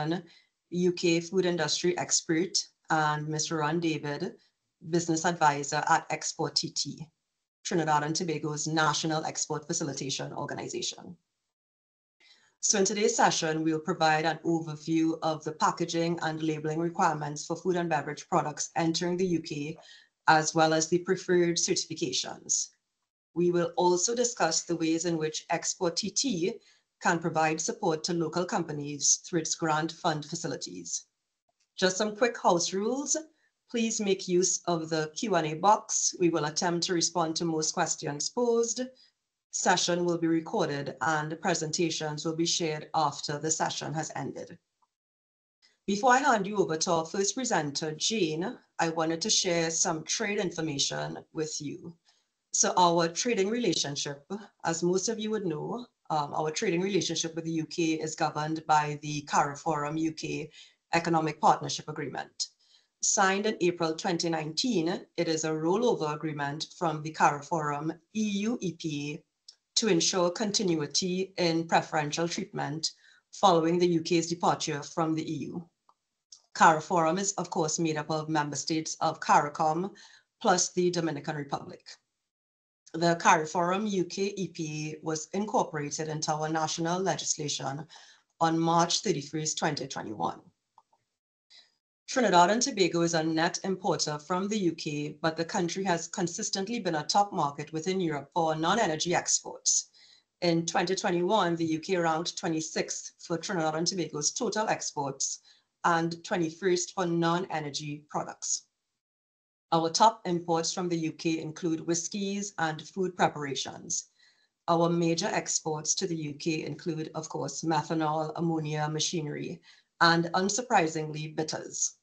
UK food industry expert, and Mr. Ron David, business advisor at Export TT, Trinidad and Tobago's national export facilitation organization. So in today's session, we'll provide an overview of the packaging and labeling requirements for food and beverage products entering the UK, as well as the preferred certifications. We will also discuss the ways in which Export TT can provide support to local companies through its grant fund facilities. Just some quick house rules. Please make use of the Q&A box. We will attempt to respond to most questions posed. Session will be recorded and presentations will be shared after the session has ended. Before I hand you over to our first presenter, Jane, I wanted to share some trade information with you. So our trading relationship, as most of you would know, our trading relationship with the UK is governed by the CARIFORUM UK Economic Partnership Agreement. Signed in April 2019, it is a rollover agreement from the CARIFORUM EU EPA to ensure continuity in preferential treatment following the UK's departure from the EU. CARIFORUM is, of course, made up of member states of CARICOM plus the Dominican Republic. The CARIFORUM UK EPA was incorporated into our national legislation on March 31st, 2021. Trinidad and Tobago is a net importer from the UK, but the country has consistently been a top market within Europe for non-energy exports. In 2021, the UK ranked 26th for Trinidad and Tobago's total exports and 21st for non-energy products. Our top imports from the UK include whiskies and food preparations. Our major exports to the UK include, of course, methanol, ammonia, machinery, and unsurprisingly, bitters.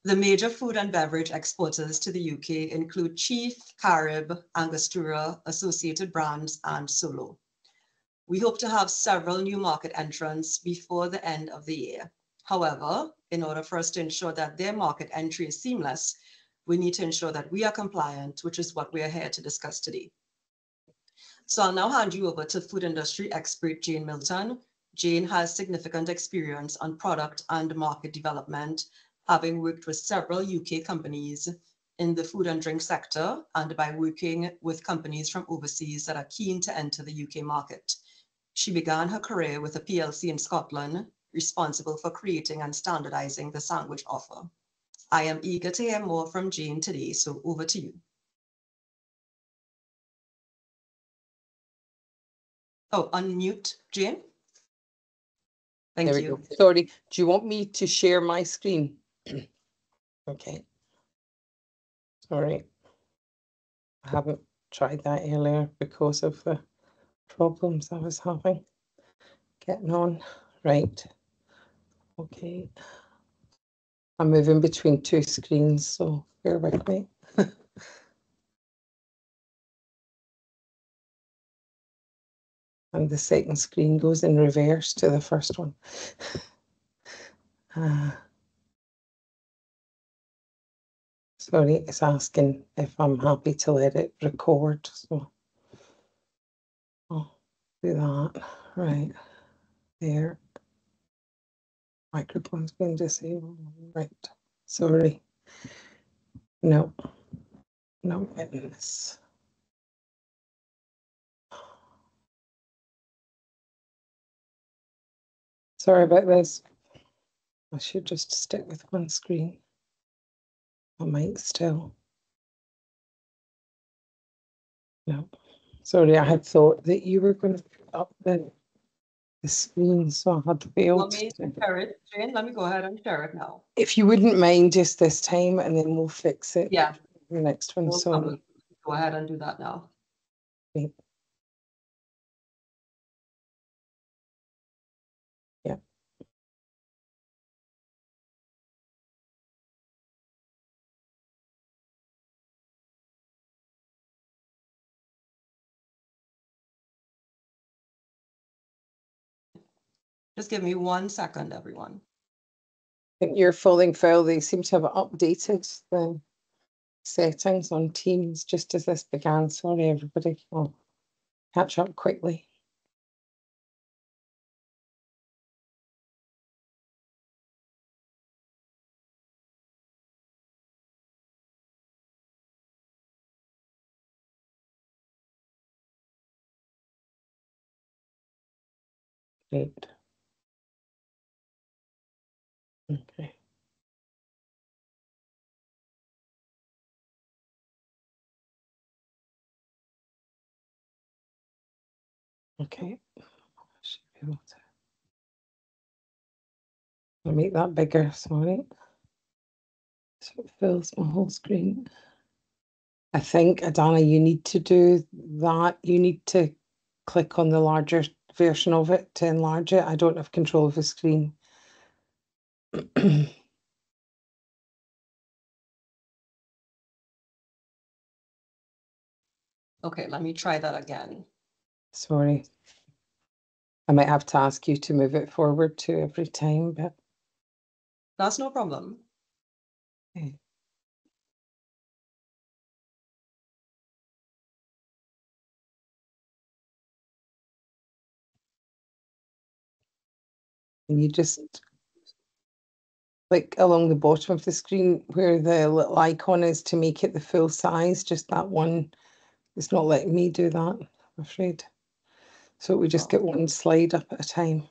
The major food and beverage exporters to the UK include Chief, Carib, Angostura, Associated Brands, and Solo. We hope to have several new market entrants before the end of the year. However, in order for us to ensure that their market entry is seamless, we need to ensure that we are compliant, which is what we are here to discuss today. So I'll now hand you over to food industry expert Jane Milton. Jane has significant experience on product and market development, having worked with several UK companies in the food and drink sector and by working with companies from overseas that are keen to enter the UK market. She began her career with a PLC in Scotland, responsible for creating and standardizing the sandwich offer. I am eager to hear more from Jane today, so over to you. Oh, unmute, Jane. Thank you. There we go. Sorry, do you want me to share my screen? Okay. Sorry. I haven't tried that earlier because of the problems I was having. Getting on. Right. Okay. I'm moving between two screens, so bear with me. And the second screen goes in reverse to the first one. Sorry, it's asking if I'm happy to let it record, so I'll do that. Right there. Microphone's been disabled. Right. Sorry. No. No witness. Sorry about this. I should just stick with one screen. I might still. No. Sorry, I had thought that you were going to put up the screen, so I had failed. Want me to share it, Jane? Let me go ahead and share it now. If you wouldn't mind just this time, and then we'll fix it. Yeah. The next one. No So problem. Go ahead and do that now. Yeah. Just give me 1 second, everyone. I think your folding file, they seem to have updated the settings on Teams just as this began. Sorry, everybody. I'll catch up quickly. Great. Okay. Okay. I should be able to. I'll make that bigger, sorry. So it fills my whole screen. I think, Adana, you need to do that. You need to click on the larger version of it to enlarge it. I don't have control of the screen. Okay, let me try that again. Sorry. I might have to ask you to move it forward too every time, but That's no problem. okay. And you just click along the bottom of the screen where the little icon is to make it the full size, just that one. It's not letting me do that, I'm afraid. So we just get one slide up at a time.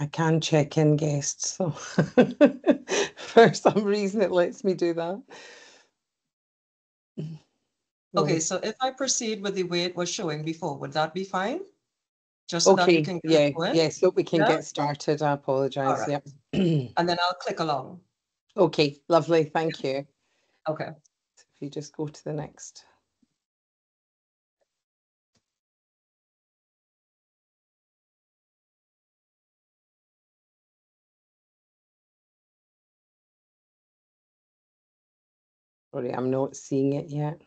I can check in guests, so for some reason it lets me do that. Okay, Right. so if I proceed with the way it was showing before, would that be fine? Just so that we Okay, can get yeah, going? yeah, so we can Yeah? get started. I apologize. All right. Yep. And then I'll click along. Okay, lovely, thank you. Okay. So if you just go to the next. Sorry, I'm not seeing it yet.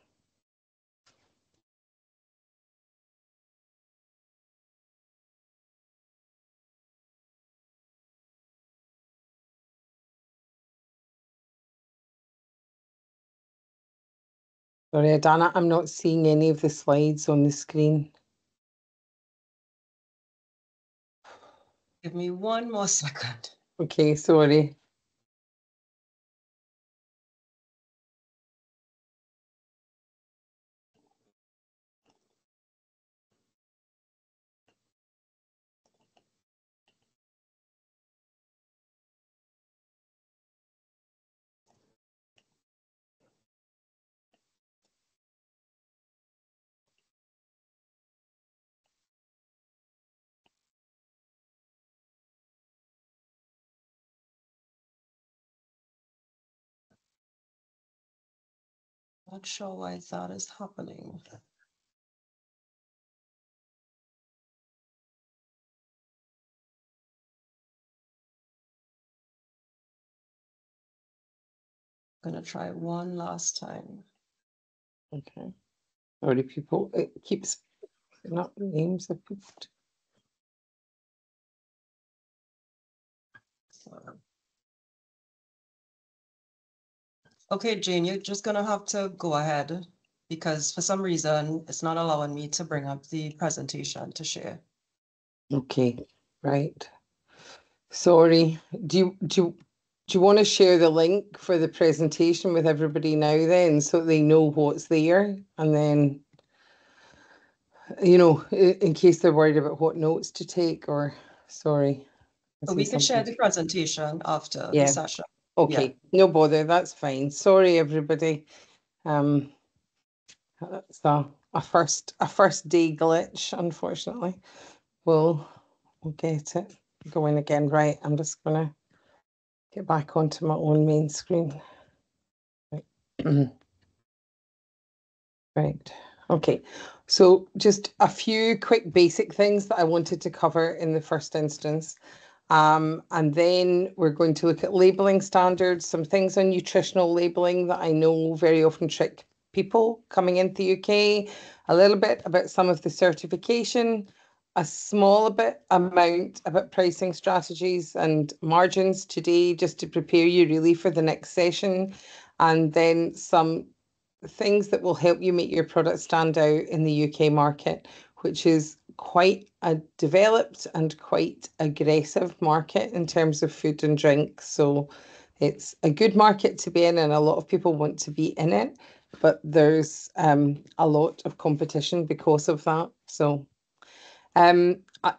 Sorry, Adana, I'm not seeing any of the slides on the screen. Give me one more second. Okay, sorry. Not sure why that is happening. I'm gonna try one last time. Okay. Sorry, people, it keeps not names of people. Okay, Jane, you're just gonna have to go ahead because for some reason it's not allowing me to bring up the presentation to share. Okay, right. Sorry. Do you want to share the link for the presentation with everybody now then, so they know what's there, and then, you know, in case they're worried about what notes to take, or sorry. So we can share the presentation after the Yeah. session. Okay, no bother, that's fine. Sorry, everybody. That's a first day glitch, unfortunately. We'll get it going again. Right, I'm just gonna get back onto my own main screen. Right. Right. Okay. So just a few quick basic things that I wanted to cover in the first instance. And then we're going to look at labeling standards, some things on nutritional labeling that I know very often trick people coming into the UK, a little bit about some of the certification, a small bit amount about pricing strategies and margins today, just to prepare you really for the next session, and then some things that will help you make your product stand out in the UK market. which is quite a developed and quite aggressive market in terms of food and drink. So it's a good market to be in, and a lot of people want to be in it, but there's a lot of competition because of that. So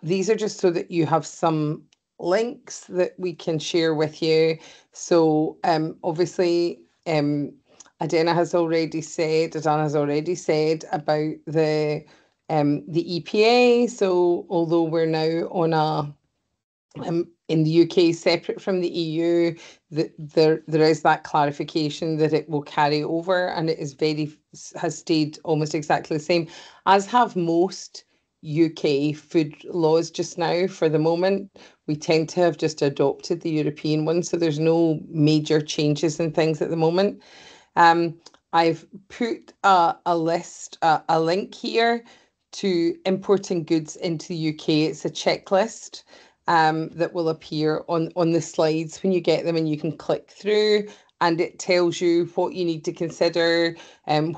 these are just so that you have some links that we can share with you. So obviously, Adana has already said about the EPA. So although we're now on a in the UK, separate from the EU, there is that clarification that it will carry over, and it has stayed almost exactly the same, as have most UK food laws just now. For the moment, we tend to have just adopted the European one, so there's no major changes in things at the moment. I've put a link here to importing goods into the UK. It's a checklist that will appear on the slides when you get them, and you can click through, and it tells you what you need to consider,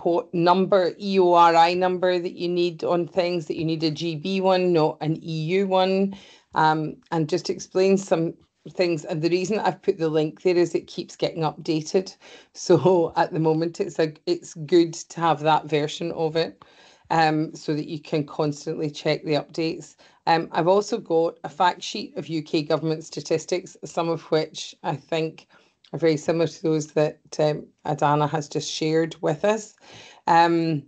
what number, EORI number that you need on things, that you need a GB one, not an EU one, and just explains some things. And the reason I've put the link there is it keeps getting updated. So at the moment, it's good to have that version of it, so that you can constantly check the updates. I've also got a fact sheet of UK government statistics, some of which I think are very similar to those that Adana has just shared with us, on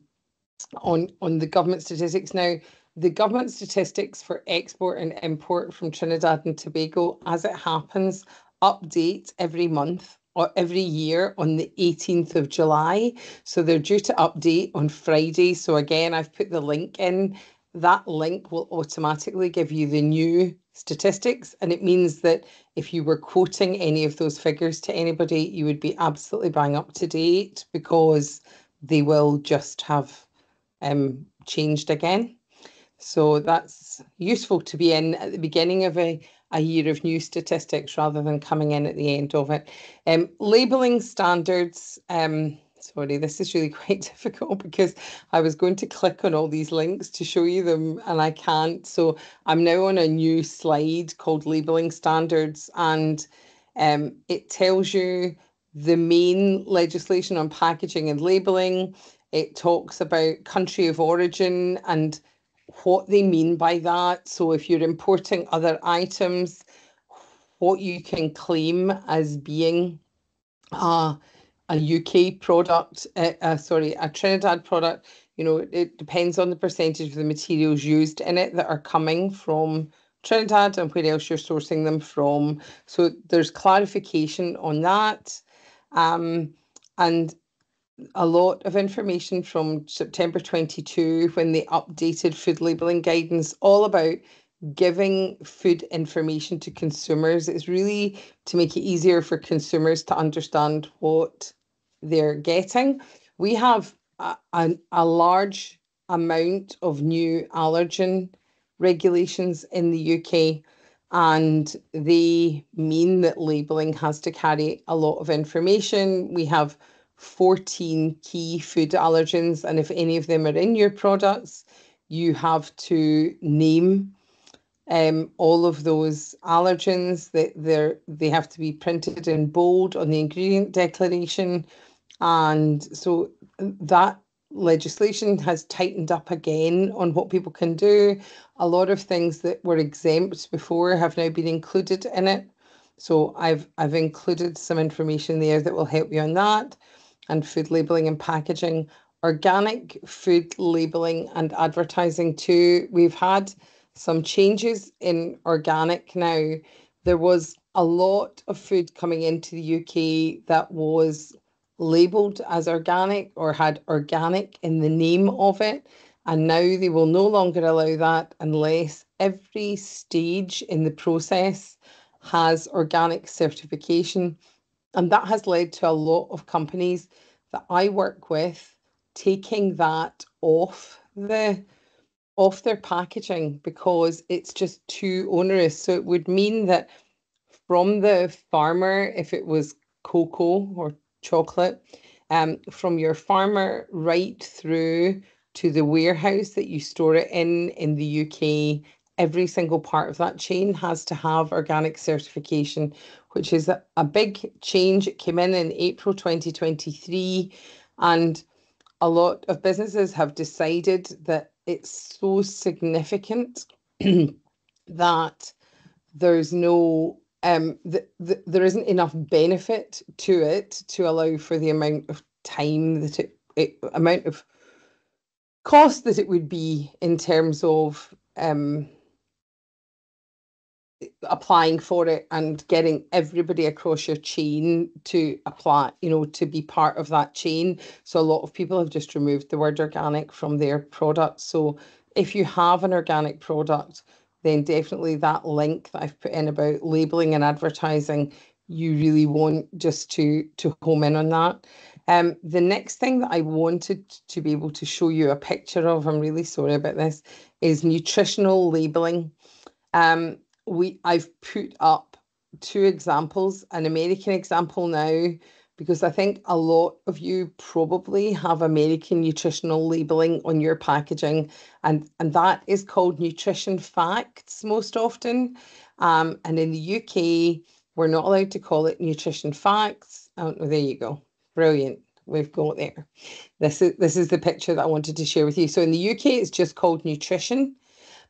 the government statistics. Now, the government statistics for export and import from Trinidad and Tobago, as it happens, update every month or every year on the 18th of July. So they're due to update on Friday. So again, I've put the link in. That link will automatically give you the new statistics. And it means that if you were quoting any of those figures to anybody, you would be absolutely bang up to date, because they will just have changed again. So that's useful to be in at the beginning of a year of new statistics rather than coming in at the end of it. Labelling standards. Sorry, this is really quite difficult because I was going to click on all these links to show you them and I can't. So I'm now on a new slide called Labelling Standards, and it tells you the main legislation on packaging and labelling. It talks about country of origin and what they mean by that. So if you're importing other items, what you can claim as being a UK product, a Trinidad product. You know, it depends on the percentage of the materials used in it that are coming from Trinidad and where else you're sourcing them from. So there's clarification on that. And a lot of information from September 22, when they updated food labelling guidance, all about giving food information to consumers. It's really to make it easier for consumers to understand what they're getting. We have a large amount of new allergen regulations in the UK, and they mean that labelling has to carry a lot of information. We have 14 key food allergens, and if any of them are in your products, you have to name all of those allergens. They have to be printed in bold on the ingredient declaration, and so that legislation has tightened up again on what people can do. A lot of things that were exempt before have now been included in it. So I've included some information there that will help you on that. And food labelling and packaging, organic food labelling and advertising too. We've had some changes in organic now. There was a lot of food coming into the UK that was labelled as organic or had organic in the name of it. And now they will no longer allow that unless every stage in the process has organic certification. And that has led to a lot of companies that I work with taking that off their packaging because it's just too onerous. So it would mean that from the farmer, if it was cocoa or chocolate, from your farmer right through to the warehouse that you store it in the UK, every single part of that chain has to have organic certification, which is a big change. It came in April 2023, and a lot of businesses have decided that it's so significant that there's no there isn't enough benefit to it to allow for the amount of time that amount of cost that it would be in terms of applying for it and getting everybody across your chain to apply, to be part of that chain. So a lot of people have just removed the word organic from their product. So if you have an organic product, then definitely that link that I've put in about labeling and advertising, you really want just to home in on that. The next thing that I wanted to be able to show you a picture of, I'm really sorry about this, is nutritional labeling. I've put up two examples, an American example now, because I think a lot of you probably have American nutritional labeling on your packaging, and that is called nutrition facts most often. And in the UK, we're not allowed to call it nutrition facts. Oh, there you go. Brilliant. We've got there. This is the picture that I wanted to share with you. So in the UK, it's just called nutrition.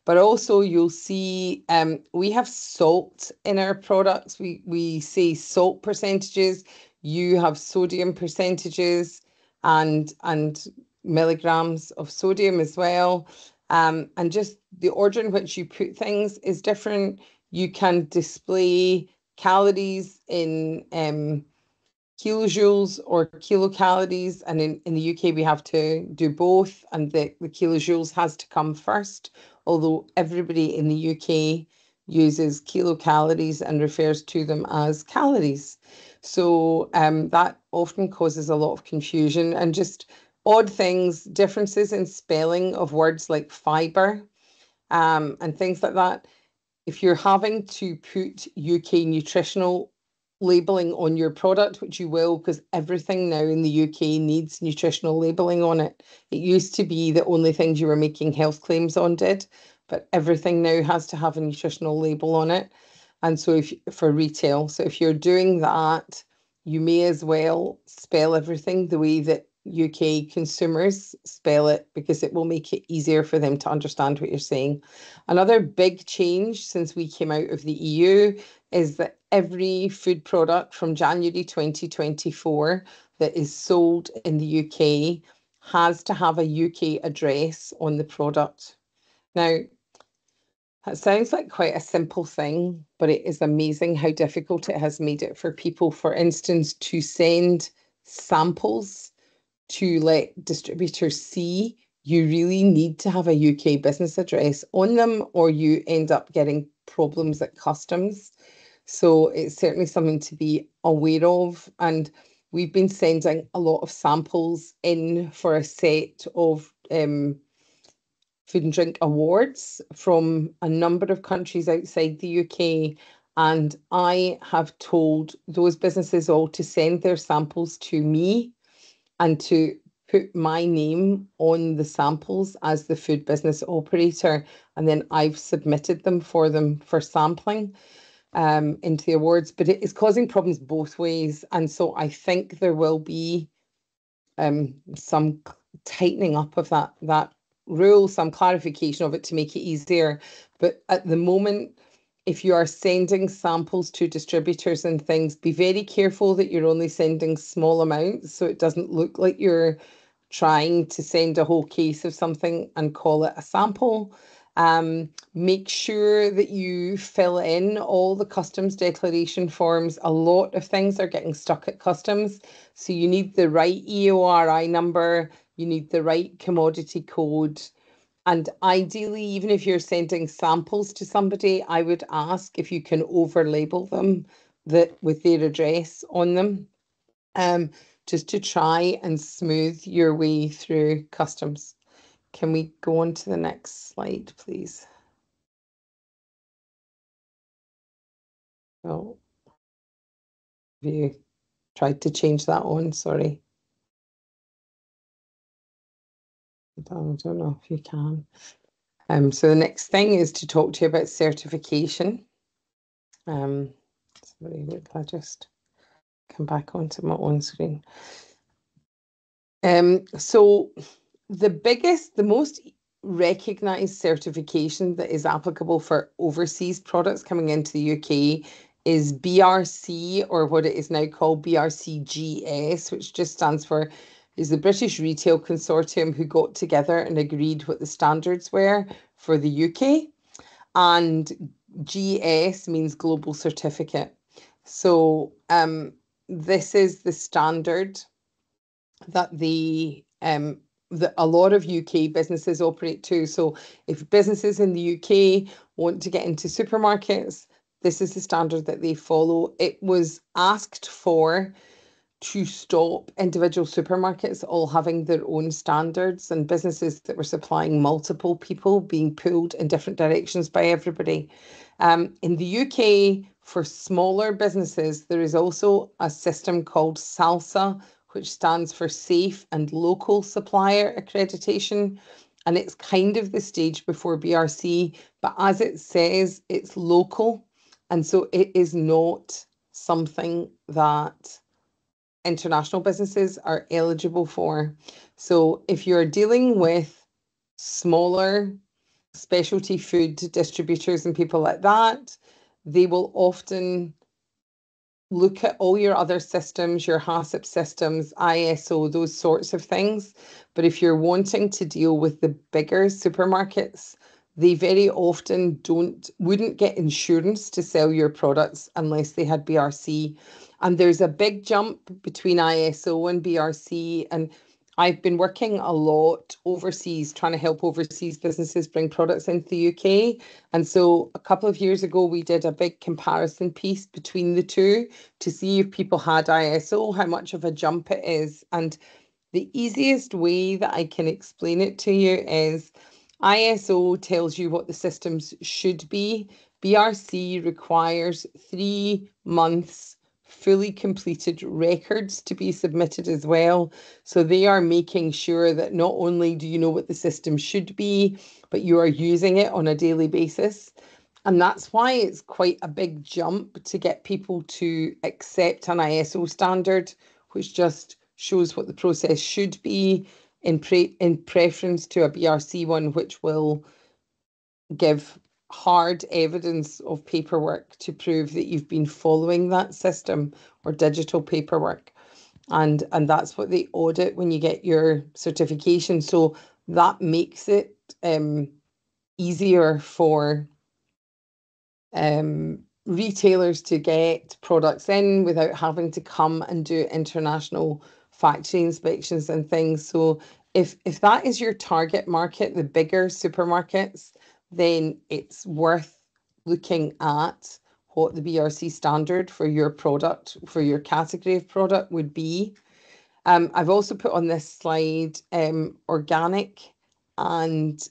But also you'll see we have salt in our products. We say salt percentages. You have sodium percentages and milligrams of sodium as well. And just the order in which you put things is different. You can display calories in kilojoules or kilocalories, and in the UK we have to do both, and the kilojoules has to come first, although everybody in the UK uses kilocalories and refers to them as calories. So that often causes a lot of confusion and just odd things, differences in spelling of words like fibre and things like that. If you're having to put UK nutritional labeling on your product, which you will, because everything now in the UK needs nutritional labeling on it. It used to be the only things you were making health claims on did, but everything now has to have a nutritional label on it. And so for retail, so if you're doing that, you may as well spell everything the way that UK consumers spell it, because it will make it easier for them to understand what you're saying. Another big change since we came out of the EU is that every food product from January 2024 that is sold in the UK has to have a UK address on the product. Now, that sounds like quite a simple thing, but it is amazing how difficult it has made it for people, for instance, to send samples to let distributors see. You really need to have a UK business address on them, or you end up getting problems at customs. So it's certainly something to be aware of. And we've been sending a lot of samples in for a set of food and drink awards from a number of countries outside the UK. And I have told those businesses all to send their samples to me and to put my name on the samples as the food business operator. And then I've submitted them for sampling into the awards. But it is causing problems both ways. And so I think there will be some tightening up of that rule, some clarification of it to make it easier. But at the moment, if you are sending samples to distributors and things, be very careful that you're only sending small amounts, so it doesn't look like you're trying to send a whole case of something and call it a sample. Make sure that you fill in all the customs declaration forms. A lot of things are getting stuck at customs. So you need the right EORI number, you need the right commodity code. And ideally, even if you're sending samples to somebody, I would ask if you can over-label them with their address on them, just to try and smooth your way through customs. Can we go on to the next slide, please? Oh, have you tried to change that on? Sorry. I don't know if you can. So the next thing is to talk to you about certification. Sorry, look, I just come back onto my own screen. So the most recognized certification that is applicable for overseas products coming into the UK is BRC, or what it is now called BRCGS, which just stands for, is the British Retail Consortium, who got together and agreed what the standards were for the UK. And GS means Global Certificate. So this is the standard that a lot of UK businesses operate to. So if businesses in the UK want to get into supermarkets, this is the standard that they follow. It was asked for to stop individual supermarkets all having their own standards and businesses that were supplying multiple people being pulled in different directions by everybody. In the UK, for smaller businesses, there is also a system called SALSA, which stands for Safe and Local Supplier Accreditation. And it's kind of the stage before BRC, but as it says, it's local. And so it is not something that international businesses are eligible for. So if you're dealing with smaller specialty food distributors and people like that, they will often look at all your other systems, your HACCP systems, ISO, those sorts of things. But if you're wanting to deal with the bigger supermarkets, they very often wouldn't get insurance to sell your products unless they had BRC. And there's a big jump between ISO and BRC. And I've been working a lot overseas, trying to help overseas businesses bring products into the UK. And so a couple of years ago, we did a big comparison piece between the two to see if people had ISO, how much of a jump it is. And the easiest way that I can explain it to you is ISO tells you what the systems should be. BRC requires 3 months fully completed records to be submitted as well. So they are making sure that not only do you know what the system should be, but you are using it on a daily basis. And that's why it's quite a big jump to get people to accept an ISO standard, which just shows what the process should be in preference to a BRC one, which will give hard evidence of paperwork to prove that you've been following that system, or digital paperwork. And that's what they audit when you get your certification. So that makes it easier for retailers to get products in without having to come and do international factory inspections and things. So if that is your target market, the bigger supermarkets, then it's worth looking at what the BRC standard for your product, for your category of product would be. I've also put on this slide organic and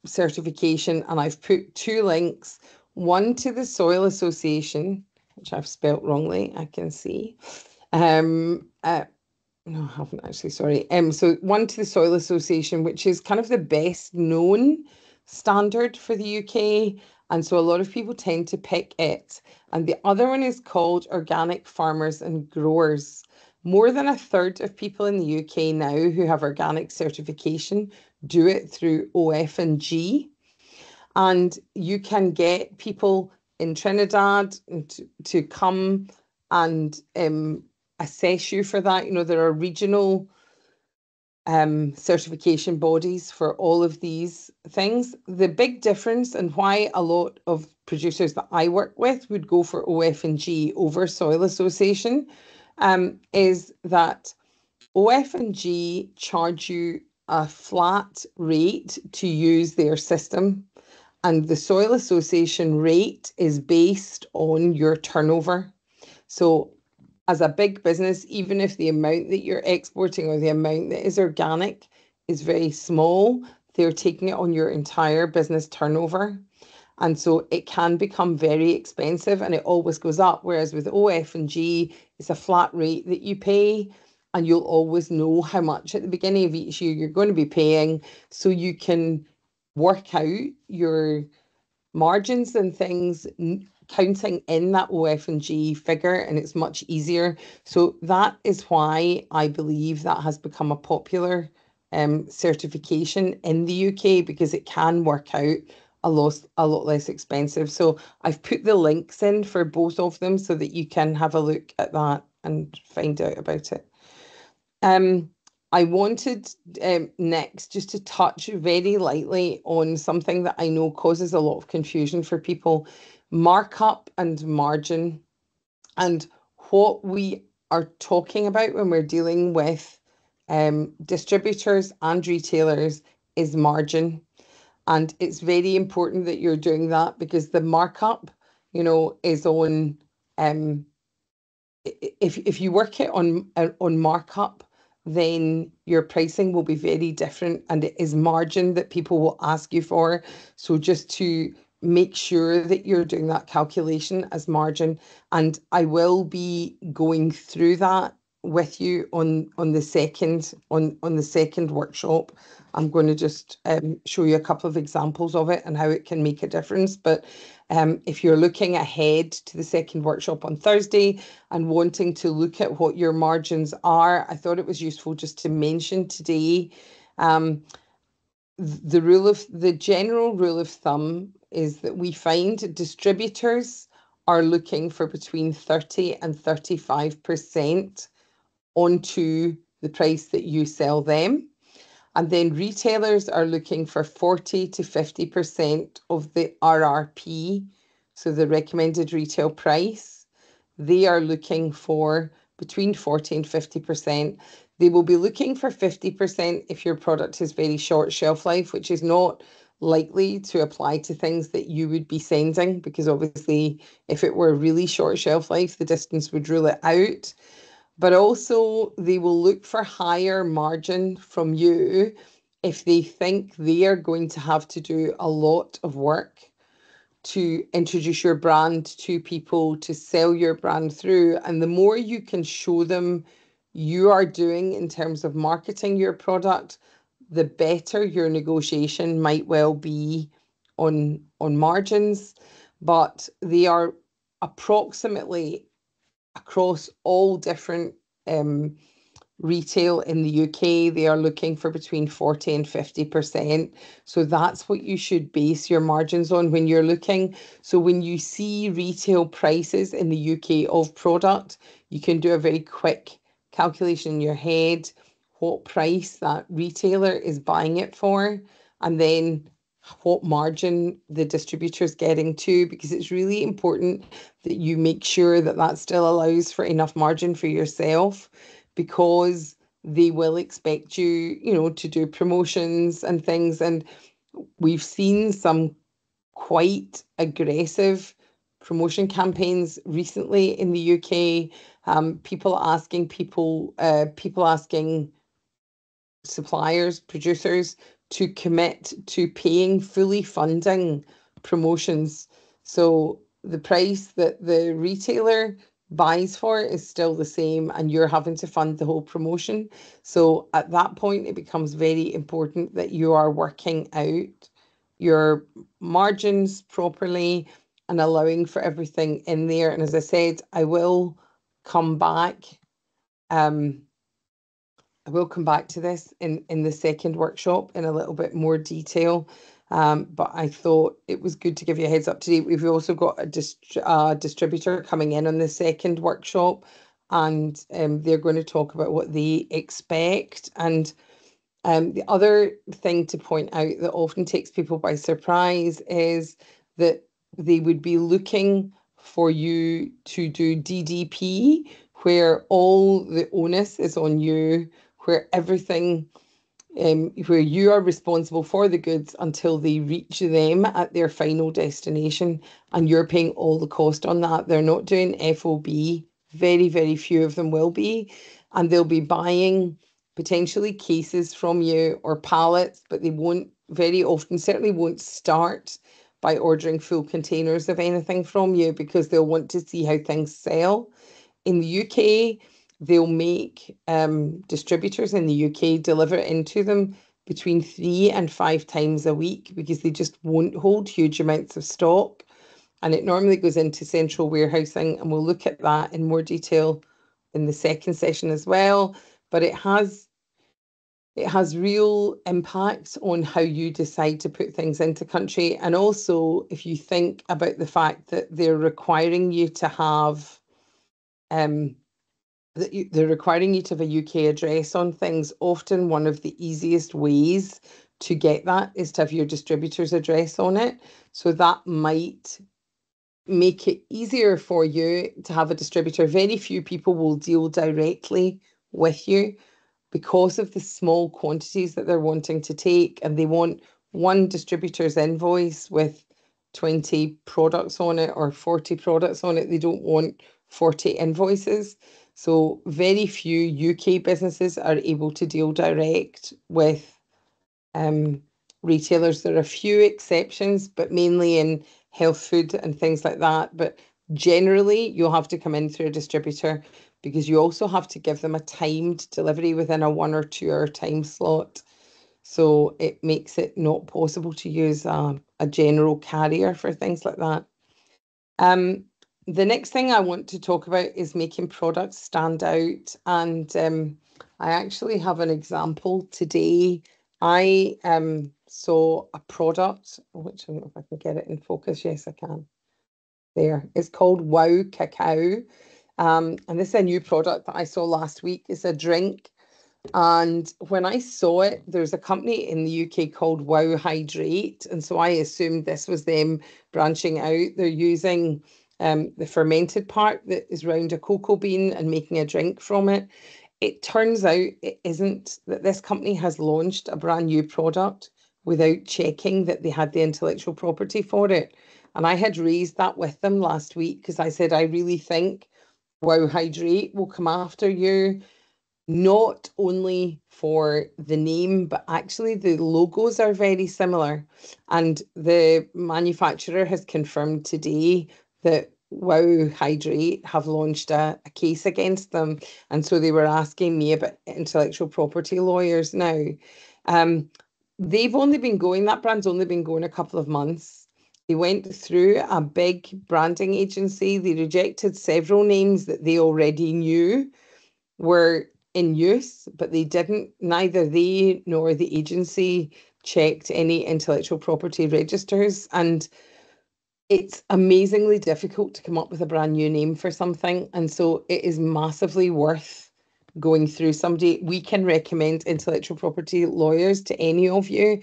certification, and I've put 2 links, one to the Soil Association, which I've spelt wrongly, I can see. No, I haven't actually, sorry. So one to the Soil Association, which is kind of the best known standard for the UK. And so a lot of people tend to pick it. And the other one is called Organic Farmers and Growers. More than a third of people in the UK now who have organic certification do it through OF&G. And you can get people in Trinidad to come and assess you for that. You know, there are regional certification bodies for all of these things. The big difference, and why a lot of producers that I work with would go for OF&G over Soil Association, is that OF&G charge you a flat rate to use their system, and the Soil Association rate is based on your turnover. So as a big business, even if the amount that you're exporting or the amount that is organic is very small, they're taking it on your entire business turnover. And so it can become very expensive, and it always goes up. Whereas with OF&G, it's a flat rate that you pay. and you'll always know how much at the beginning of each year you're going to be paying, so you can work out your margins and things counting in that OF&G figure, and it's much easier. So that is why I believe that has become a popular certification in the UK, because it can work out a lot less expensive. So I've put the links in for both of them so that you can have a look at that and find out about it. I wanted next just to touch very lightly on something that I know causes a lot of confusion for people: markup and margin. And what we are talking about when we're dealing with distributors and retailers is margin. And it's very important that you're doing that, because the markup, is on, if you work it on markup, then your pricing will be very different, and it is margin that people will ask you for. So just to make sure that you're doing that calculation as margin, and I will be going through that with you on the second workshop. I'm going to just show you a couple of examples of it and how it can make a difference. But if you're looking ahead to the second workshop on Thursday and wanting to look at what your margins are, I thought it was useful just to mention today. The general rule of thumb is that we find distributors are looking for between 30 and 35% onto the price that you sell them. And then retailers are looking for 40 to 50% of the RRP, so the recommended retail price. They are looking for between 40 and 50%. They will be looking for 50% if your product has very short shelf life, which is not likely to apply to things that you would be sending, because obviously if it were really short shelf life, the distance would rule it out. But also they will look for higher margin from you if they think they are going to have to do a lot of work to introduce your brand to people, to sell your brand through. And the more you can show them you are doing in terms of marketing your product, the better your negotiation might well be on margins. But they are approximately across all different retail in the UK, they are looking for between 40 and 50%. So that's what you should base your margins on when you're looking. So when you see retail prices in the UK of product, you can do a very quick calculation in your head what price that retailer is buying it for, and then what margin the distributor is getting to, because it's really important that you make sure that that still allows for enough margin for yourself, because they will expect you, to do promotions and things. And we've seen some quite aggressive promotion campaigns recently in the UK. People asking suppliers, producers to commit to paying, fully funding promotions. So the price that the retailer buys for is still the same, and you're having to fund the whole promotion. So at that point, it becomes very important that you are working out your margins properly and allowing for everything in there. And as I said, I will come back. I will come back to this in the second workshop in a little bit more detail, but I thought it was good to give you a heads up today. We've also got a distributor coming in on the second workshop, and they're going to talk about what they expect. And the other thing to point out that often takes people by surprise is that they would be looking for you to do DDP, where all the onus is on you, where everything, where you are responsible for the goods until they reach them at their final destination, and you're paying all the cost on that. They're not doing FOB. Very, very few of them will be, and they'll be buying potentially cases from you or pallets, but they won't very often, certainly won't start by ordering full containers of anything from you, because they'll want to see how things sell. In the UK, they'll make distributors in the UK deliver it into them between 3 and 5 times a week because they just won't hold huge amounts of stock. And it normally goes into central warehousing, and we'll look at that in more detail in the second session as well. But it has real impact on how you decide to put things into country. And also, if you think about the fact that they're requiring you to have they're requiring you to have a UK address on things, often one of the easiest ways to get that is to have your distributor's address on it. So that might make it easier for you to have a distributor. Very few people will deal directly with you because of the small quantities that they're wanting to take, and they want one distributor's invoice with 20 products on it or 40 products on it. They don't want 40 invoices. So very few UK businesses are able to deal direct with retailers. There are a few exceptions, but mainly in health food and things like that. But generally, you'll have to come in through a distributor because you also have to give them a timed delivery within a 1 or 2 hour time slot. So it makes it not possible to use a general carrier for things like that. The next thing I want to talk about is making products stand out. And I actually have an example today. I saw a product, which I don't know if I can get it in focus. Yes, I can. There. It's called Wow Cacao. And this is a new product that I saw last week. It's a drink. And when I saw it, there's a company in the UK called Wow Hydrate. And so I assumed this was them branching out. They're using the fermented part that is around a cocoa bean and making a drink from it. It turns out it isn't, that this company has launched a brand new product without checking that they had the intellectual property for it. And I had raised that with them last week because I said, I really think Wow Hydrate will come after you, not only for the name, but actually the logos are very similar. And the manufacturer has confirmed today that Wow Hydrate have launched a case against them. And so they were asking me about intellectual property lawyers now. They've only been going, that brand's only been going a couple of months. They went through a big branding agency. They rejected several names that they already knew were in use, but they didn't, neither they nor the agency checked any intellectual property registers. And it's amazingly difficult to come up with a brand new name for something. And so it is massively worth going through somebody. We can recommend intellectual property lawyers to any of you.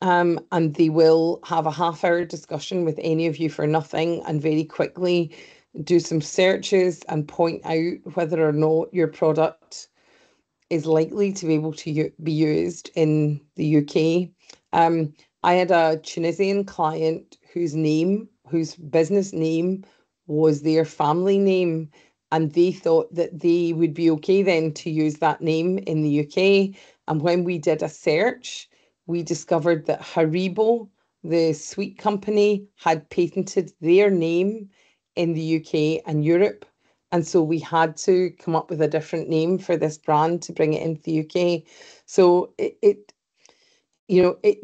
And they will have a half-hour discussion with any of you for nothing and very quickly do some searches and point out whether or not your product is likely to be able to be used in the UK. I had a Tunisian client whose business name was their family name, and they thought that they would be okay then to use that name in the UK. And when we did a search, we discovered that Haribo, the sweet company, had patented their name in the UK and Europe. And so we had to come up with a different name for this brand to bring it into the UK. So it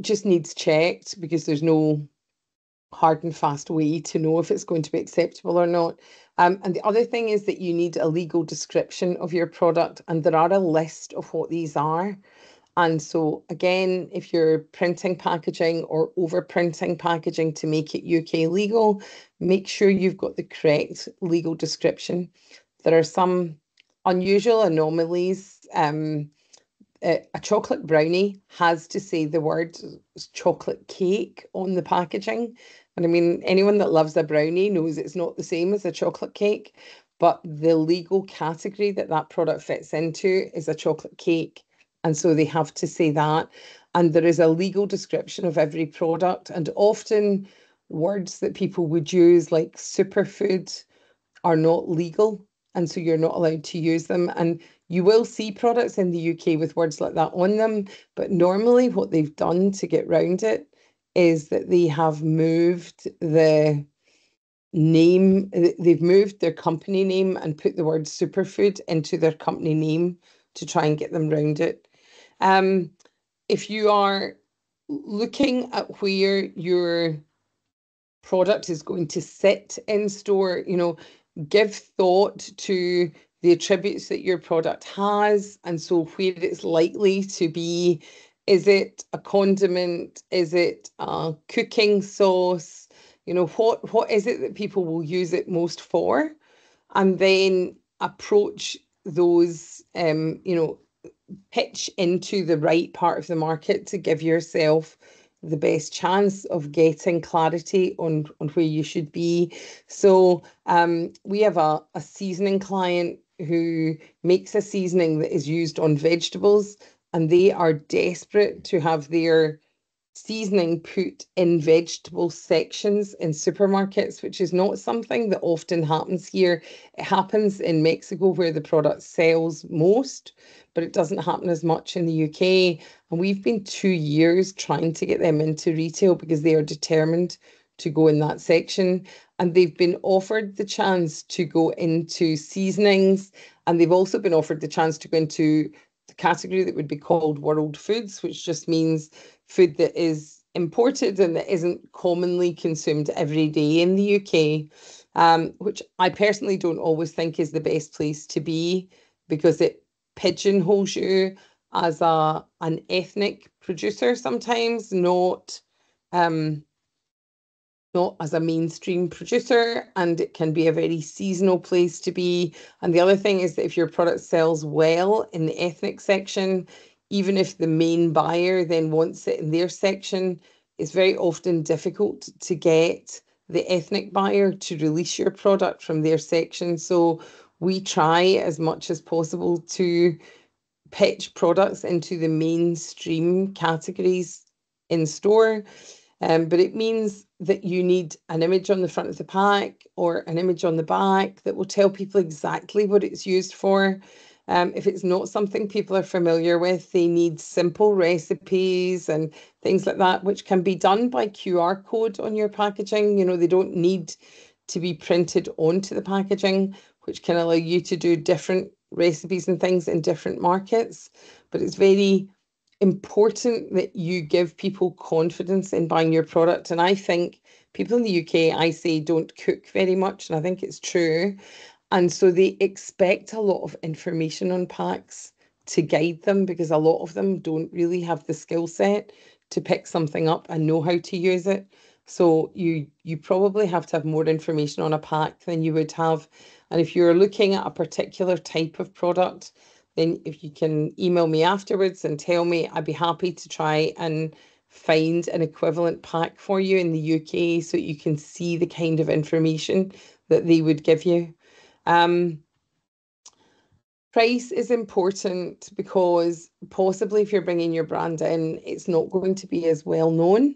just needs checked because there's no hard and fast way to know if it's going to be acceptable or not. And the other thing is that you need a legal description of your product, and there are a list of what these are. And so again, if you're printing packaging or overprinting packaging to make it UK legal, make sure you've got the correct legal description. There are some unusual anomalies. A chocolate brownie has to say the word chocolate cake on the packaging. And I mean, anyone that loves a brownie knows it's not the same as a chocolate cake, but the legal category that that product fits into is a chocolate cake. And so they have to say that. And there is a legal description of every product. And often words that people would use like superfood are not legal. And so you're not allowed to use them. And you will see products in the UK with words like that on them. But normally what they've done to get round it is that they have moved the name, they've moved their company name and put the word superfood into their company name to try and get them around it. If you are looking at where your product is going to sit in store, give thought to the attributes that your product has, and so where it's likely to be. Is it a condiment? Is it a cooking sauce? What is it that people will use it most for? And then approach those, pitch into the right part of the market to give yourself the best chance of getting clarity on where you should be. So we have a seasoning client who makes a seasoning that is used on vegetables, and they are desperate to have their seasoning put in vegetable sections in supermarkets, which is not something that often happens here. It happens in Mexico where the product sells most, but it doesn't happen as much in the UK. And we've been 2 years trying to get them into retail because they are determined to go in that section. And they've been offered the chance to go into seasonings, and they've also been offered the chance to go into the category that would be called world foods, which just means food that is imported and that isn't commonly consumed every day in the UK, which I personally don't always think is the best place to be, because it pigeonholes you as an ethnic producer sometimes, not as a mainstream producer, and it can be a very seasonal place to be. And the other thing is that if your product sells well in the ethnic section, even if the main buyer then wants it in their section, it's very often difficult to get the ethnic buyer to release your product from their section. So we try as much as possible to pitch products into the mainstream categories in store. But it means that you need an image on the front of the pack or an image on the back that will tell people exactly what it's used for. If it's not something people are familiar with, they need simple recipes and things like that, which can be done by QR code on your packaging. They don't need to be printed onto the packaging, which can allow you to do different recipes and things in different markets. But it's very important that you give people confidence in buying your product. And I think people in the UK, I say, don't cook very much, and I think it's true. And so they expect a lot of information on packs to guide them, because a lot of them don't really have the skill set to pick something up and know how to use it. So you probably have to have more information on a pack than you would have. And if you're looking at a particular type of product, then if you can email me afterwards and tell me, I'd be happy to try and find an equivalent pack for you in the UK so you can see the kind of information that they would give you. Price is important because possibly if you're bringing your brand in, it's not going to be as well known.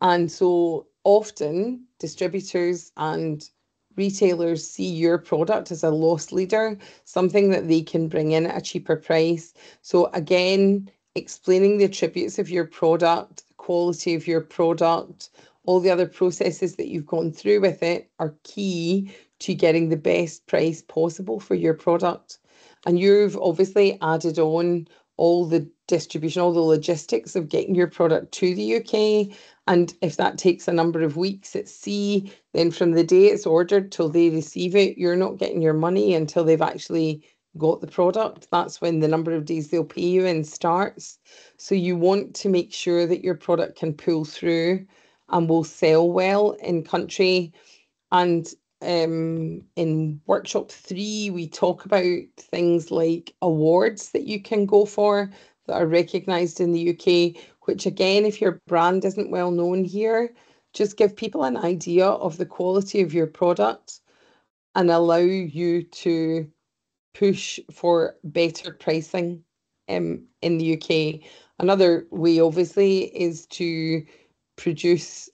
And so often distributors and retailers see your product as a loss leader, something that they can bring in at a cheaper price. So again, explaining the attributes of your product, the quality of your product, all the other processes that you've gone through with it are key to getting the best price possible for your product. And you've obviously added on all the distribution, all the logistics of getting your product to the UK. And if that takes a number of weeks at sea, then from the day it's ordered till they receive it, you're not getting your money until they've actually got the product. That's when the number of days they'll pay you in starts. So you want to make sure that your product can pull through and will sell well in country. And in workshop 3, we talk about things like awards that you can go for that are recognised in the UK, which again, if your brand isn't well known here, just give people an idea of the quality of your product and allow you to push for better pricing in the UK. Another way, obviously, is to produce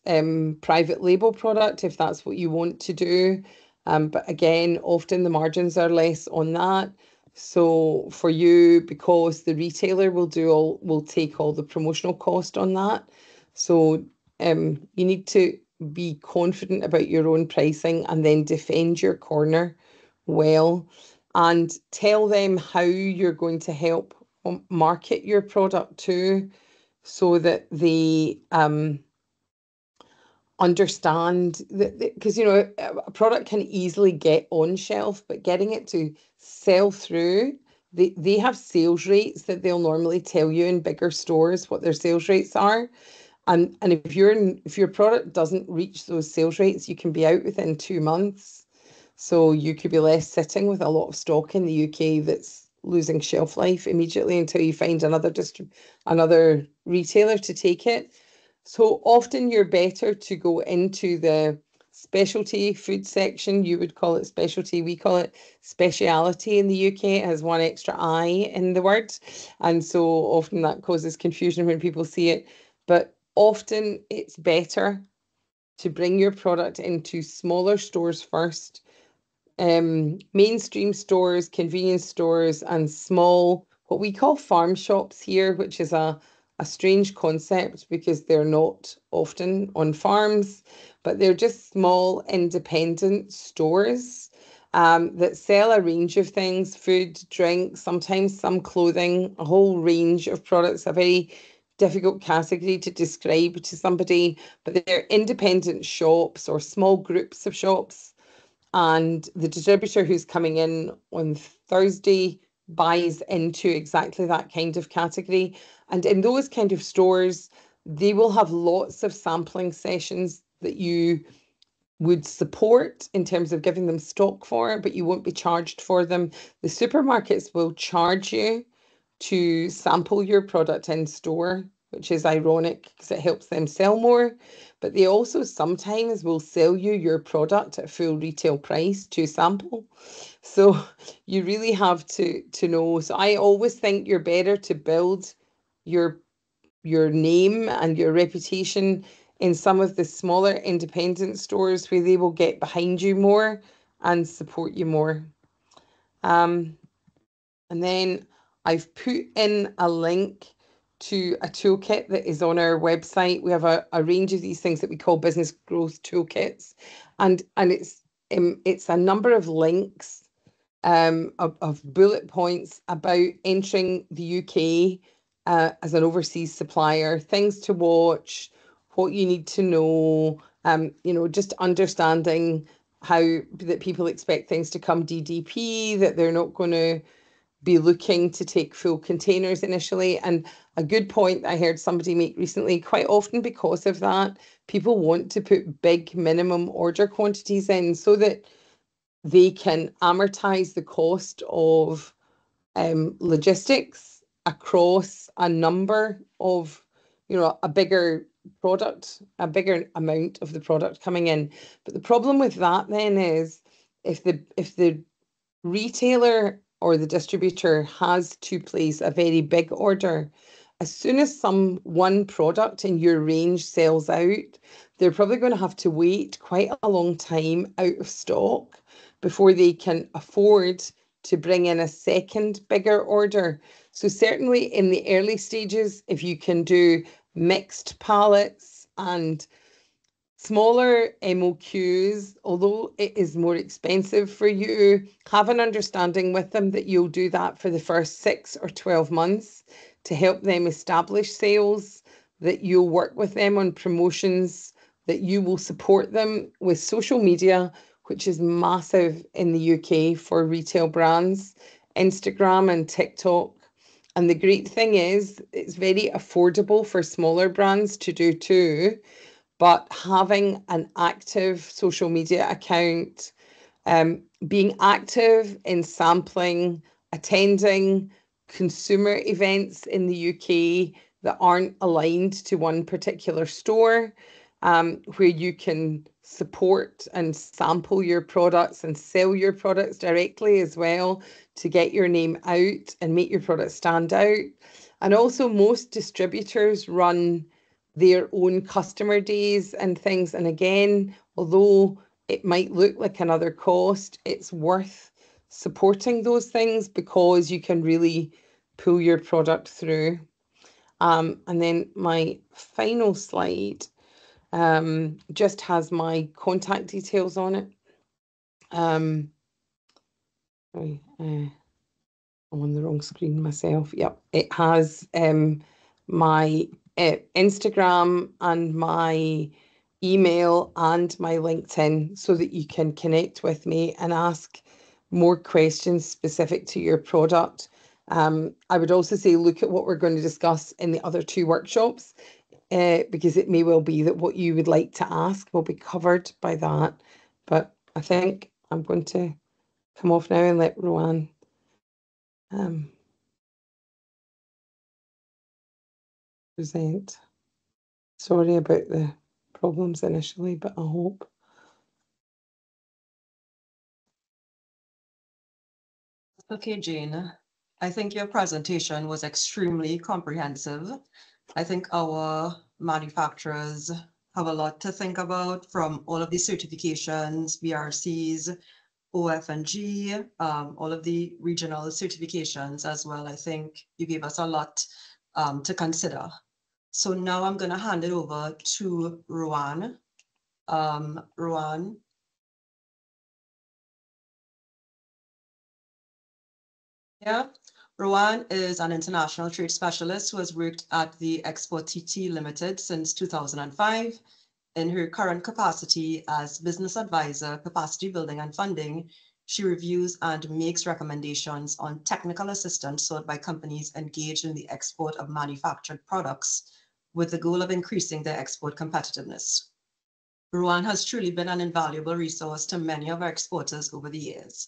private label product if that's what you want to do. But again, often the margins are less on that. So for you, because the retailer will take all the promotional cost on that. So you need to be confident about your own pricing and then defend your corner well, and tell them how you're going to help market your product too, so that they understand that, because a product can easily get on shelf, but getting it to sell through, they have sales rates that they'll normally tell you in bigger stores what their sales rates are. And if your product doesn't reach those sales rates, you can be out within 2 months. So you could be left sitting with a lot of stock in the UK that's losing shelf life immediately until you find another retailer to take it. So often you're better to go into the specialty food section. You would call it specialty. We call it speciality in the UK. It has one extra I in the word. And so often that causes confusion when people see it. But often it's better to bring your product into smaller stores first. Mainstream stores, convenience stores, and small, what we call farm shops here, which is a strange concept because they're not often on farms, but they're just small independent stores that sell a range of things: food, drink, sometimes some clothing, a whole range of products, a very difficult category to describe to somebody, but they're independent shops or small groups of shops. And the distributor who's coming in on Thursday buys into exactly that kind of category. And in those kind of stores, they will have lots of sampling sessions that you would support in terms of giving them stock for, but you won't be charged for them. The supermarkets will charge you to sample your product in store, which is ironic because it helps them sell more. But they also sometimes will sell you your product at full retail price to sample. So you really have to know. So I always think you're better to build your name and your reputation in some of the smaller independent stores where they will get behind you more and support you more. And then I've put in a link to a toolkit that is on our website. We have a range of these things that we call business growth toolkits, and it's a number of links of bullet points about entering the UK as an overseas supplier, things to watch, what you need to know, just understanding how that people expect things to come DDP, that they're not going to be looking to take full containers initially. And a good point I heard somebody make recently, quite often because of that, people want to put big minimum order quantities in so that they can amortize the cost of logistics across a number of, a bigger product, a bigger amount of the product coming in. But the problem with that then is if the retailer or the distributor has to place a very big order, as soon as one product in your range sells out, they're probably going to have to wait quite a long time out of stock before they can afford to bring in a second bigger order. So certainly in the early stages, if you can do mixed pallets and smaller MOQs, although it is more expensive for you, have an understanding with them that you'll do that for the first 6 or 12 months to help them establish sales, that you'll work with them on promotions, that you will support them with social media, which is massive in the UK for retail brands, Instagram and TikTok. And the great thing is it's very affordable for smaller brands to do too. But having an active social media account, being active in sampling, attending consumer events in the UK that aren't aligned to one particular store, where you can support and sample your products and sell your products directly as well to get your name out and make your product stand out. And also most distributors run their own customer days and things. And again, although it might look like another cost, it's worth supporting those things because you can really pull your product through. And then my final slide just has my contact details on it. Sorry, I'm on the wrong screen myself. Yep, it has my Instagram and my email and my LinkedIn so that you can connect with me and ask more questions specific to your product. I would also say look at what we're going to discuss in the other two workshops, because it may well be that what you would like to ask will be covered by that. But I think I'm going to come off now and let Rowan present. Sorry about the problems initially, but I hope. Okay, Jane, I think your presentation was extremely comprehensive. I think our manufacturers have a lot to think about, from all of the certifications, BRCs, OF&G, all of the regional certifications as well. I think you gave us a lot to consider. So now I'm going to hand it over to Rowan. Rowan. Yeah, Rowan is an international trade specialist who has worked at the Export TT Limited since 2005. In her current capacity as business advisor, capacity building and funding, she reviews and makes recommendations on technical assistance sought by companies engaged in the export of manufactured products with the goal of increasing their export competitiveness. Rowan has truly been an invaluable resource to many of our exporters over the years.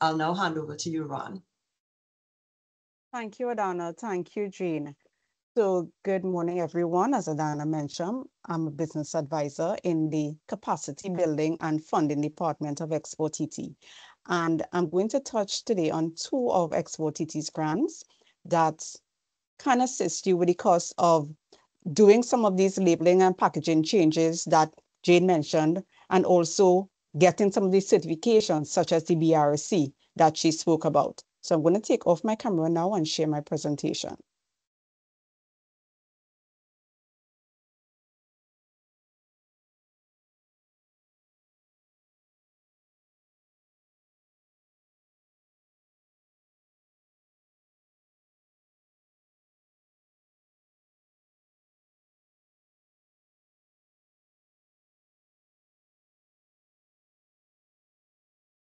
I'll now hand over to you, Rowan. Thank you, Adana. Thank you, Jane. So good morning, everyone. As Adana mentioned, I'm a business advisor in the Capacity Building and Funding Department of Export TT. And I'm going to touch today on two of Export TT's grants that can assist you with the cost of doing some of these labeling and packaging changes that Jane mentioned, and also getting some of these certifications, such as the BRC that she spoke about. So I'm going to take off my camera now and share my presentation.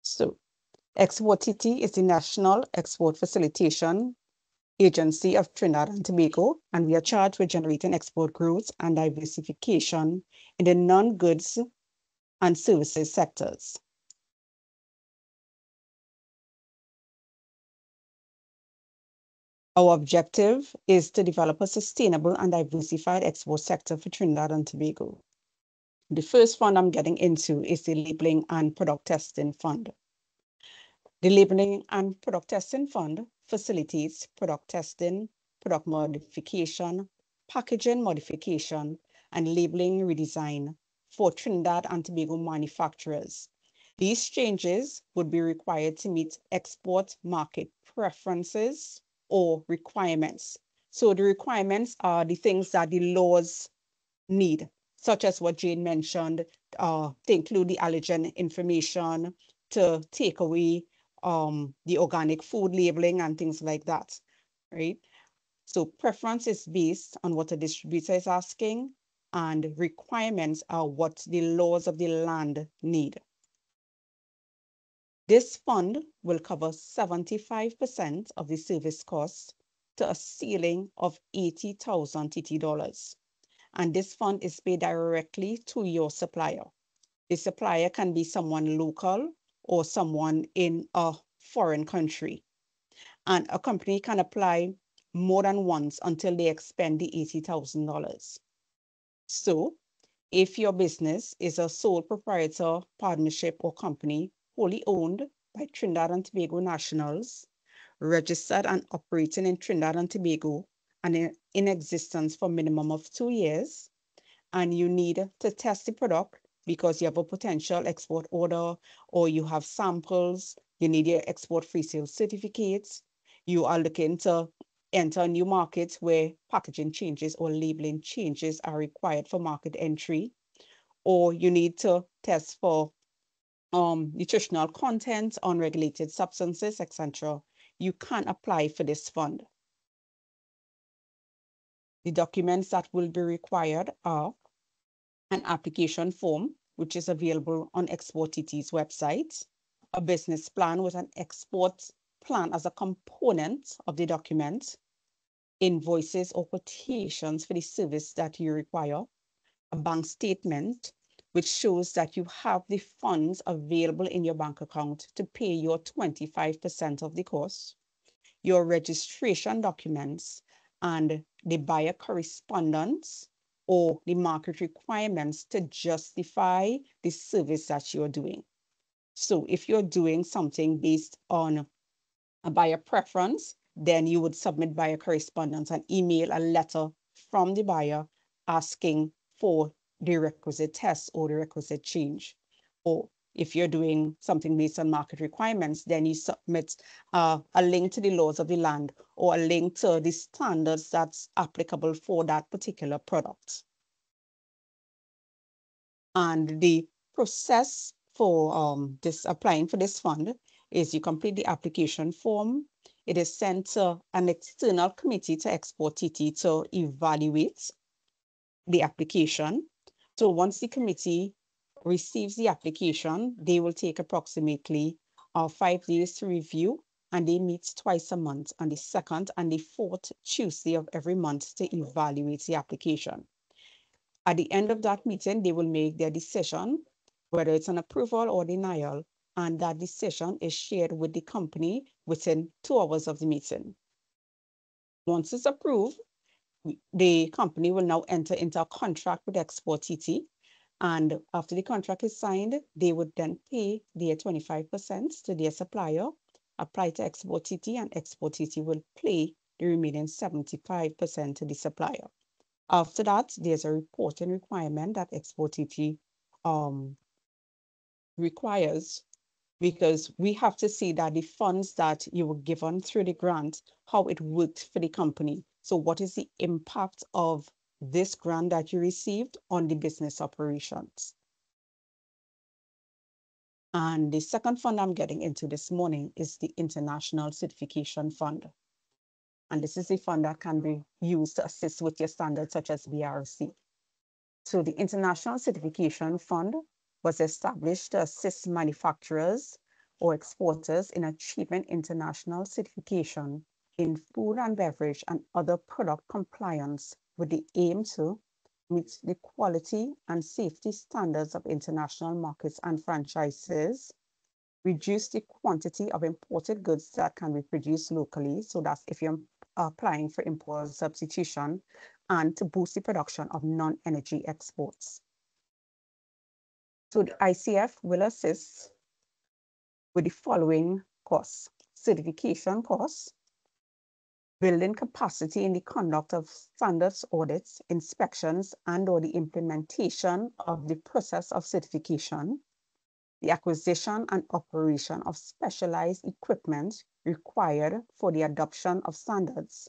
So Export TT is the National Export Facilitation Agency of Trinidad and Tobago, and we are charged with generating export growth and diversification in the non-goods and services sectors. Our objective is to develop a sustainable and diversified export sector for Trinidad and Tobago. The first fund I'm getting into is the Labeling and Product Testing Fund. The Labeling and Product Testing Fund facilitates product testing, product modification, packaging modification, and labeling redesign for Trinidad and Tobago manufacturers. These changes would be required to meet export market preferences or requirements. So the requirements are the things that the laws need, such as what Jane mentioned, to include the allergen information, to take away the organic food labeling and things like that, right? So preference is based on what a distributor is asking, and requirements are what the laws of the land need. This fund will cover 75% of the service costs to a ceiling of 80,000 TT dollars. And this fund is paid directly to your supplier. The supplier can be someone local or someone in a foreign country. And a company can apply more than once until they expend the $80,000. So if your business is a sole proprietor, partnership, or company wholly owned by Trinidad and Tobago nationals, registered and operating in Trinidad and Tobago, and in existence for a minimum of 2 years, and you need to test the product because you have a potential export order, or you have samples, you need your export free sale certificates, you are looking to enter new markets where packaging changes or labeling changes are required for market entry, or you need to test for nutritional content, unregulated substances, etc., you can apply for this fund. The documents that will be required are an application form, which is available on Export TT's website, a business plan with an export plan as a component of the document, invoices or quotations for the service that you require, a bank statement, which shows that you have the funds available in your bank account to pay your 25% of the cost, your registration documents, and the buyer correspondence or the market requirements to justify the service that you're doing. So if you're doing something based on a buyer preference, then you would submit buyer correspondence and email a letter from the buyer asking for the requisite test or the requisite change. Or if you're doing something based on market requirements, then you submit a link to the laws of the land or a link to the standards that's applicable for that particular product. And the process for applying for this fund is you complete the application form. It is sent to an external committee to Export TT to evaluate the application. So once the committee receives the application, they will take approximately 5 days to review, and they meet twice a month on the 2nd and the 4th Tuesday of every month to evaluate the application. At the end of that meeting, they will make their decision, whether it's an approval or denial, and that decision is shared with the company within 2 hours of the meeting. Once it's approved, the company will now enter into a contract with Export TT, and after the contract is signed, they would then pay their 25% to their supplier, apply to Export TT, and Export TT will pay the remaining 75% to the supplier. After that, there's a reporting requirement that Export TT requires, because we have to see that the funds that you were given through the grant, how it worked for the company. So what is the impact of this grant that you received on the business operations? And the second fund I'm getting into this morning is the International Certification Fund. And this is a fund that can be used to assist with your standards such as BRC. So the International Certification Fund was established to assist manufacturers or exporters in achieving international certification in food and beverage and other product compliance with the aim to meet the quality and safety standards of international markets and franchises, reduce the quantity of imported goods that can be produced locally. So that's if you're applying for import substitution, and to boost the production of non-energy exports. So the ICF will assist with the following costs: certification costs, building capacity in the conduct of standards audits, inspections, and/or the implementation of the process of certification, the acquisition and operation of specialized equipment required for the adoption of standards,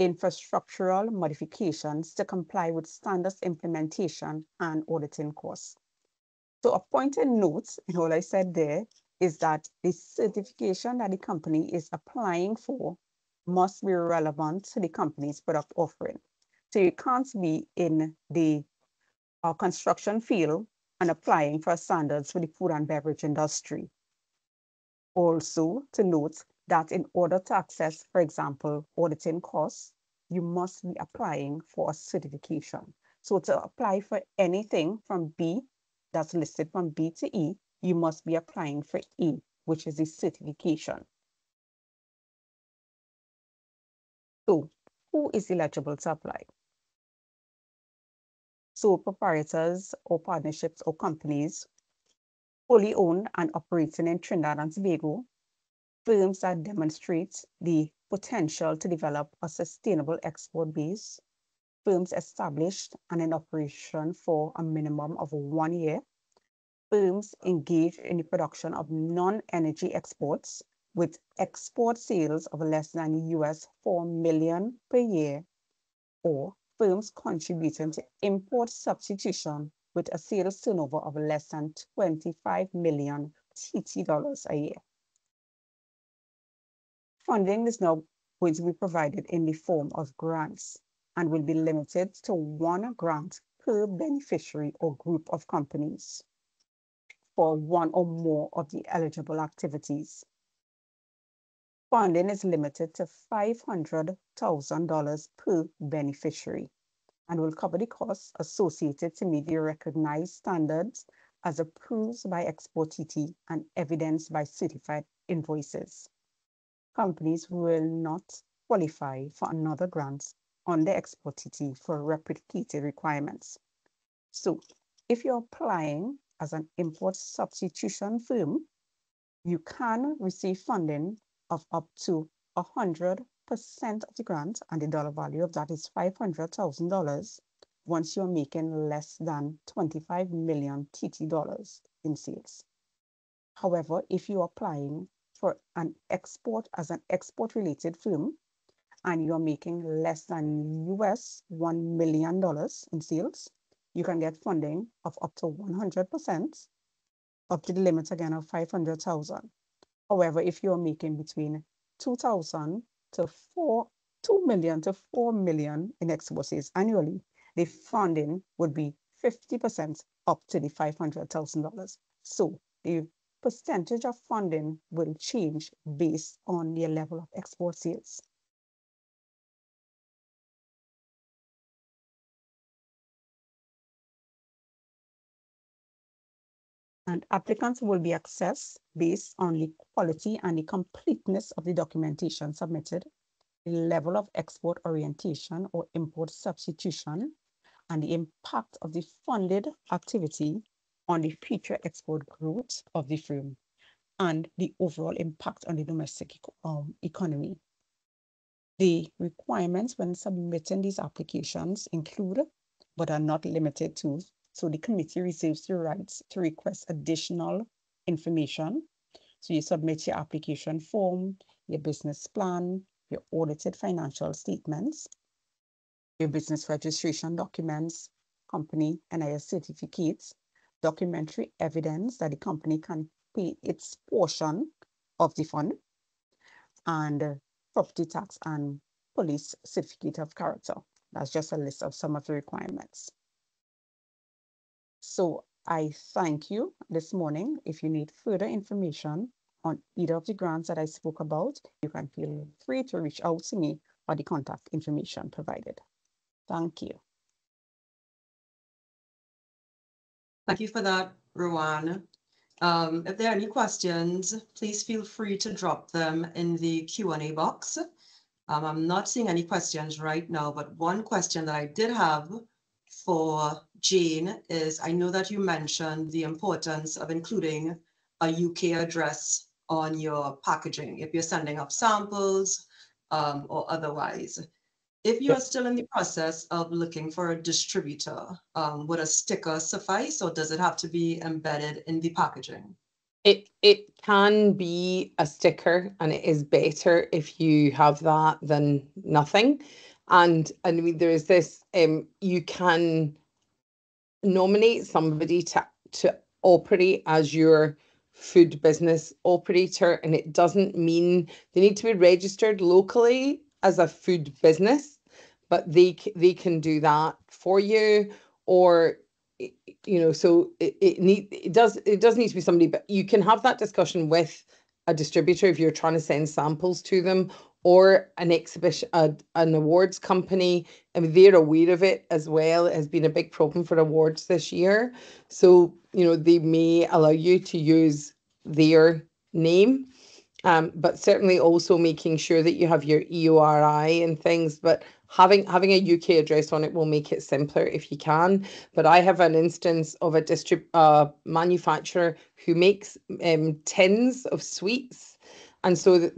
infrastructural modifications to comply with standards implementation, and auditing costs. So a point in note in all I said there is that the certification that the company is applying for must be relevant to the company's product offering. So you can't be in the construction field and applying for standards for the food and beverage industry. Also to note that in order to access, for example, auditing costs, you must be applying for a certification. So to apply for anything from B that's listed from B to E, you must be applying for E, which is the certification. So who is eligible to apply? Sole proprietors or partnerships or companies fully owned and operating in Trinidad and Tobago, firms that demonstrate the potential to develop a sustainable export base, firms established and in operation for a minimum of 1 year, firms engaged in the production of non-energy exports with export sales of less than US $4 million per year, or firms contributing to import substitution with a sales turnover of less than 25 million TT dollars a year. Funding is now going to be provided in the form of grants and will be limited to one grant per beneficiary or group of companies for one or more of the eligible activities. Funding is limited to $500,000 per beneficiary and will cover the costs associated to meet the recognized standards as approved by Export TT and evidenced by certified invoices. Companies will not qualify for another grant under Export TT for replicated requirements. So if you're applying as an import substitution firm, you can receive funding of up to 100% of the grant, and the dollar value of that is $500,000 once you're making less than 25 million TT dollars in sales. However, if you're applying for an export as an export related firm and you're making less than US $1 million in sales, you can get funding of up to 100% up to the limit again of 500,000. However, if you're making between 2,000 to 2 million to 4 million in export sales annually, the funding would be 50% up to the $500,000. So the percentage of funding will change based on your level of export sales. And applicants will be assessed based on the quality and the completeness of the documentation submitted, the level of export orientation or import substitution, and the impact of the funded activity on the future export growth of the firm, and the overall impact on the domestic economy. The requirements when submitting these applications include, but are not limited to, so the committee reserves the rights to request additional information. So you submit your application form, your business plan, your audited financial statements, your business registration documents, company NIS certificates, documentary evidence that the company can pay its portion of the fund, and property tax and police certificate of character. That's just a list of some of the requirements. So I thank you this morning. If you need further information on either of the grants that I spoke about, you can feel free to reach out to me or the contact information provided. Thank you. Thank you for that, Rowan. If there are any questions, please feel free to drop them in the Q&A box. I'm not seeing any questions right now, but one question that I did have for Jane is, I know that you mentioned the importance of including a UK address on your packaging if you're sending up samples or otherwise. If you're still in the process of looking for a distributor, would a sticker suffice, or does it have to be embedded in the packaging? It can be a sticker, and it is better if you have that than nothing. And I mean, there is this, you can nominate somebody to operate as your food business operator, and it doesn't mean they need to be registered locally as a food business, but they can do that for you. Or so it does need to be somebody, but you can have that discussion with a distributor if you're trying to send samples to them, or an exhibition, an awards company. I mean, they're aware of it as well. It has been a big problem for awards this year. So, they may allow you to use their name, but certainly also making sure that you have your EORI and things. But having a UK address on it will make it simpler if you can. But I have an instance of a manufacturer who makes tins of sweets, and so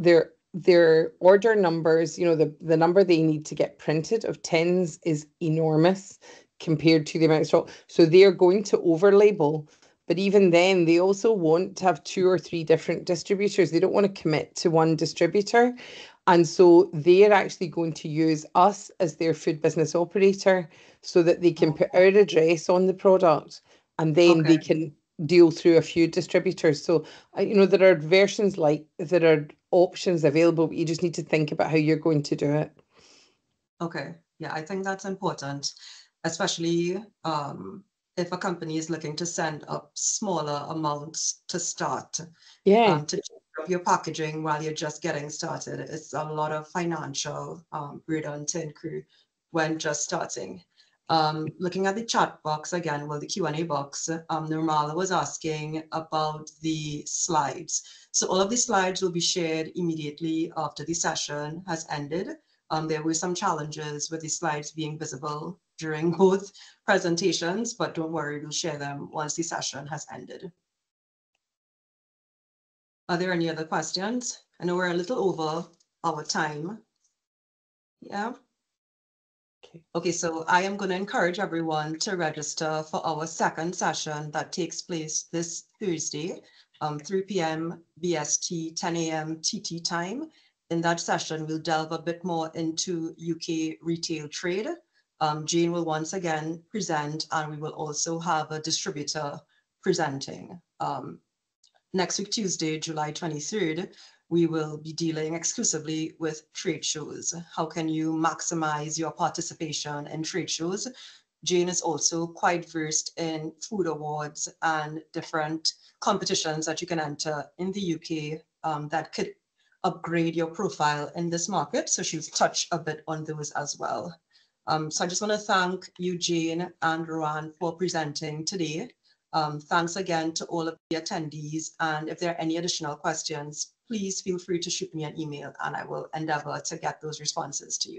their order numbers, the number they need to get printed of tins is enormous compared to the amount of stock. So they are going to over label But even then, they also want to have 2 or 3 different distributors. They don't want to commit to one distributor. And so they're actually going to use us as their food business operator so that they can put our address on the product, and then they can deal through a few distributors. So, there are versions there are options available, but you just need to think about how you're going to do it. Okay. Yeah, I think that's important, especially if a company is looking to send up smaller amounts to start. Yeah. To check up your packaging while you're just getting started. It's a lot of financial burden to incur when just starting. Looking at the chat box again, well, the Q&A box, Nirmala was asking about the slides. So all of the slides will be shared immediately after the session has ended. There were some challenges with the slides being visible during both presentations, but don't worry, we'll share them once the session has ended. Are there any other questions? I know we're a little over our time. Yeah. Okay, so I am going to encourage everyone to register for our second session that takes place this Thursday, 3 p.m. BST, 10 a.m. TT time. In that session, we'll delve a bit more into UK retail trade. Jane will once again present, and we will also have a distributor presenting. Next week, Tuesday, July 23rd, we will be dealing exclusively with trade shows. How can you maximize your participation in trade shows? Jane is also quite versed in food awards and different competitions that you can enter in the UK that could upgrade your profile in this market. So she'll touch a bit on those as well. So I just want to thank you, Jane and Rowan, for presenting today. Thanks again to all of the attendees. And if there are any additional questions, please feel free to shoot me an email and I will endeavor to get those responses to you.